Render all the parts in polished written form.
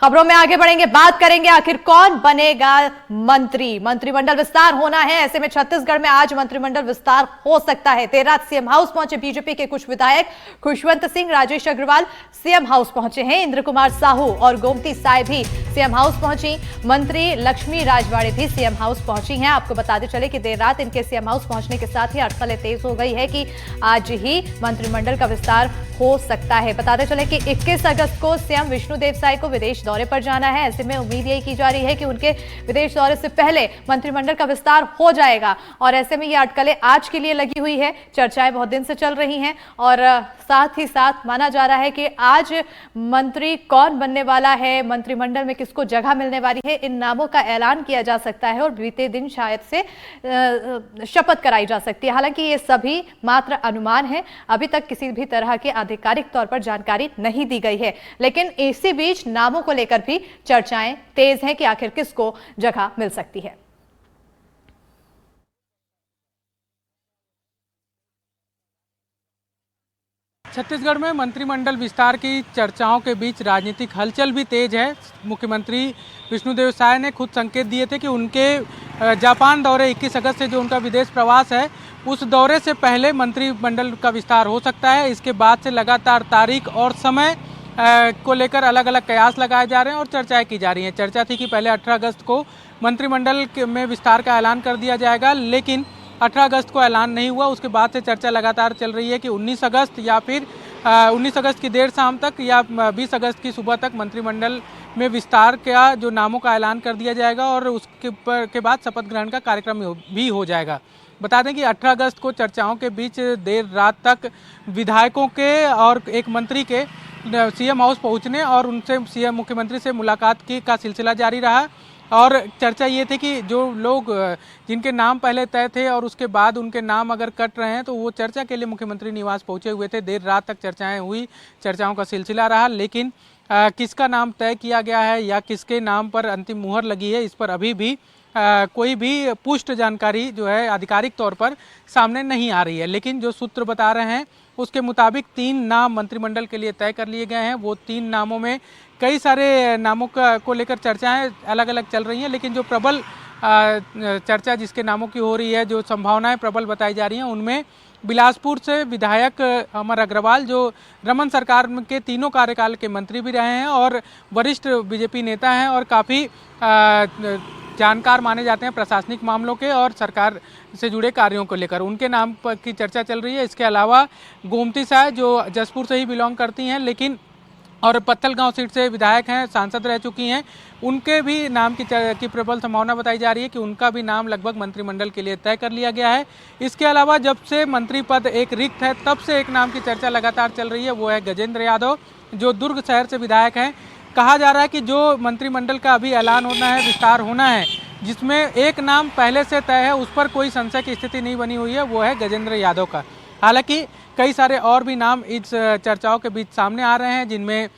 खबरों में आगे बढ़ेंगे, बात करेंगे आखिर कौन बनेगा मंत्री। मंत्रिमंडल विस्तार होना है, ऐसे में छत्तीसगढ़ में आज मंत्रिमंडल विस्तार हो सकता है। देर रात सीएम हाउस पहुंचे बीजेपी के कुछ विधायक खुशवंत सिंह, राजेश अग्रवाल सीएम हाउस पहुंचे हैं। इंद्र कुमार साहू और गोमती साय भी सीएम हाउस पहुंची। मंत्री लक्ष्मी राजवाड़े भी सीएम हाउस पहुंची हैं। आपको बताते चले कि देर रात इनके सीएम हाउस पहुंचने के साथ ही अटकलें तेज हो गई है कि आज ही मंत्रिमंडल का विस्तार हो सकता है। बताते चले कि 21 अगस्त को सीएम विष्णुदेव साय को विदेश दौरे पर जाना है। ऐसे में उम्मीद यही की जा रही है कि उनके विदेश दौरे से पहले मंत्रिमंडल का विस्तार हो जाएगा और ऐसे में ये अटकलें आज के लिए लगी हुई है। चर्चाएं बहुत दिन से चल रही हैं और साथ ही साथ माना जा रहा है कि आज मंत्री कौन बनने वाला है, मंत्रिमंडल में किसको जगह मिलने वाली है, इन नामों का ऐलान किया जा सकता है और बीते दिन शायद से शपथ कराई जा सकती है। हालांकि ये सभी मात्र अनुमान है, अभी तक किसी भी तरह की आधिकारिक तौर पर जानकारी नहीं दी गई है। लेकिन इसी बीच नामों को लेकर भी चर्चाएं तेज हैं कि आखिर किसको जगह मिल सकती है। छत्तीसगढ़ में मंत्रिमंडल विस्तार की चर्चाओं के बीच राजनीतिक हलचल भी तेज है। मुख्यमंत्री विष्णुदेव साय ने खुद संकेत दिए थे कि उनके जापान दौरे 21 अगस्त से जो उनका विदेश प्रवास है, उस दौरे से पहले मंत्रिमंडल का विस्तार हो सकता है। इसके बाद से लगातार तारीख और समय को लेकर अलग अलग कयास लगाए जा रहे हैं और चर्चाएं की जा रही हैं। चर्चा थी कि पहले 18 अगस्त को मंत्रिमंडल में विस्तार का ऐलान कर दिया जाएगा, लेकिन 18 अगस्त को ऐलान नहीं हुआ। उसके बाद से चर्चा लगातार चल रही है कि 19 अगस्त या फिर 19 अगस्त की देर शाम तक या 20 अगस्त की सुबह तक मंत्रिमंडल में विस्तार का जो नामों का ऐलान कर दिया जाएगा और उसके बाद शपथ ग्रहण का कार्यक्रम भी हो जाएगा। बता दें कि 18 अगस्त को चर्चाओं के बीच देर रात तक विधायकों के और एक मंत्री के सीएम हाउस पहुंचने और उनसे सीएम मुख्यमंत्री से मुलाकात का सिलसिला जारी रहा और चर्चा ये थी कि जो लोग जिनके नाम पहले तय थे और उसके बाद उनके नाम अगर कट रहे हैं तो वो चर्चा के लिए मुख्यमंत्री निवास पहुंचे हुए थे। देर रात तक चर्चाएं हुई, चर्चाओं का सिलसिला रहा, लेकिन किसका नाम तय किया गया है या किसके नाम पर अंतिम मुहर लगी है, इस पर अभी भी कोई भी पुष्ट जानकारी जो है आधिकारिक तौर पर सामने नहीं आ रही है। लेकिन जो सूत्र बता रहे हैं उसके मुताबिक 3 नाम मंत्रिमंडल के लिए तय कर लिए गए हैं। वो 3 नामों में कई सारे नामों को लेकर चर्चाएं अलग अलग चल रही हैं, लेकिन जो प्रबल चर्चा जिसके नामों की हो रही है, जो संभावनाएं प्रबल बताई जा रही हैं, उनमें बिलासपुर से विधायक अमर अग्रवाल, जो रमन सरकार के तीनों कार्यकाल के मंत्री भी रहे हैं और वरिष्ठ बीजेपी नेता हैं और काफ़ी जानकार माने जाते हैं प्रशासनिक मामलों के और सरकार से जुड़े कार्यों को लेकर, उनके नाम पर की चर्चा चल रही है। इसके अलावा गोमती साय जो जसपुर से ही बिलोंग करती हैं लेकिन और पत्थलगांव सीट से विधायक हैं, सांसद रह चुकी हैं, उनके भी नाम की प्रबल संभावना बताई जा रही है कि उनका भी नाम लगभग मंत्रिमंडल के लिए तय कर लिया गया है। इसके अलावा जब से मंत्री पद एक रिक्त है तब से एक नाम की चर्चा लगातार चल रही है, वो है गजेंद्र यादव, जो दुर्ग शहर से विधायक हैं। कहा जा रहा है कि जो मंत्रिमंडल का अभी ऐलान होना है, विस्तार होना है, जिसमें एक नाम पहले से तय है, उस पर कोई संशय की स्थिति नहीं बनी हुई है, वो है गजेंद्र यादव का। हालांकि कई सारे और भी नाम इस चर्चाओं के बीच सामने आ रहे हैं, जिनमें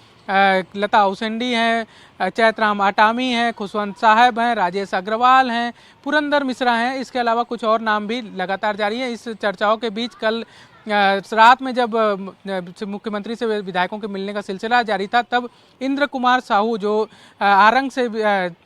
लता उसेंडी हैं, चैतराम आटामी हैं, खुशवंत साहब हैं, राजेश अग्रवाल हैं, पुरंदर मिश्रा हैं। इसके अलावा कुछ और नाम भी लगातार जारी हैं। इस चर्चाओं के बीच कल रात में जब मुख्यमंत्री से विधायकों के मिलने का सिलसिला जारी था, तब इंद्र कुमार साहू जो आरंग से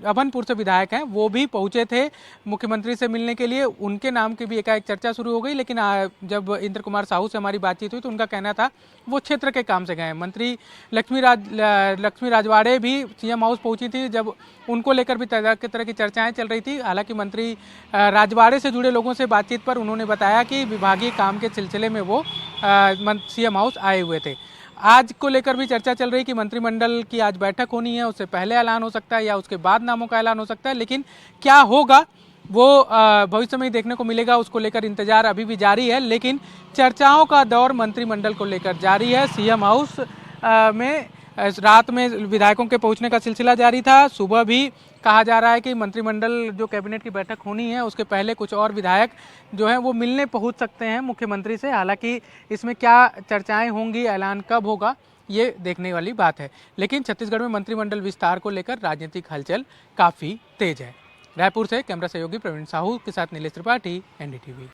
अभनपुर से विधायक हैं, वो भी पहुंचे थे मुख्यमंत्री से मिलने के लिए। उनके नाम की भी एकाएक चर्चा शुरू हो गई, लेकिन जब इंद्र कुमार साहू से हमारी बातचीत हुई तो उनका कहना था वो क्षेत्र के काम से गए हैं। मंत्री लक्ष्मी राजवाड़े भी सीएम हाउस पहुंची थी, जब उनको लेकर भी तरह की चर्चाएं चल रही थी। हालांकि मंत्री राजवाड़े से जुड़े लोगों से बातचीत पर उन्होंने बताया कि विभागीय काम के सिलसिले में वो सीएम हाउस आए हुए थे। आज को लेकर भी चर्चा चल रही कि मंत्रिमंडल की आज बैठक होनी है, उससे पहले ऐलान हो सकता है या उसके बाद नामों का ऐलान हो सकता है, लेकिन क्या होगा वो भविष्य में ही देखने को मिलेगा। उसको लेकर इंतजार अभी भी जारी है, लेकिन चर्चाओं का दौर मंत्रिमंडल को लेकर जारी है। सीएम हाउस में रात में विधायकों के पहुंचने का सिलसिला जारी था। सुबह भी कहा जा रहा है कि मंत्रिमंडल जो कैबिनेट की बैठक होनी है उसके पहले कुछ और विधायक जो हैं वो मिलने पहुंच सकते हैं मुख्यमंत्री से। हालांकि इसमें क्या चर्चाएं होंगी, ऐलान कब होगा, ये देखने वाली बात है। लेकिन छत्तीसगढ़ में मंत्रिमंडल विस्तार को लेकर राजनीतिक हलचल काफ़ी तेज है। रायपुर से कैमरा सहयोगी प्रवीण साहू के साथ नीलेश त्रिपाठी, एनडीटीवी।